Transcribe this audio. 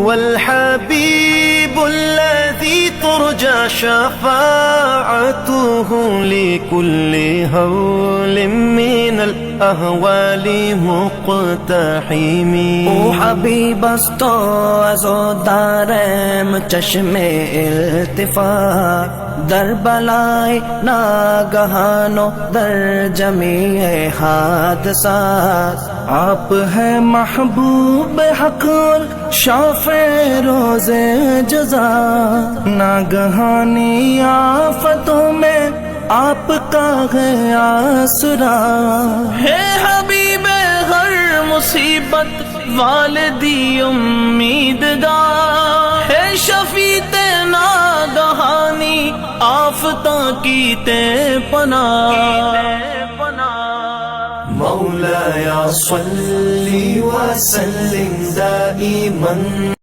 هو الحبيب الذي ترجى شفاعته لكل هول من الأهوال مقتحم. او حبیب است و عزادارم چشم التفات در بلای ناگہان و در جمیع حادثات. آپ ہے محبوب حق اور شافع روز جزا. ناگہانی آفتوں میں آپ کا ہے آسرا. ہے حبیب ہر مصیبت والدی امیدگار. ہے شفیع ناگہانی آفتاں کی تے پناہ. مولایا صلی وسلم دائما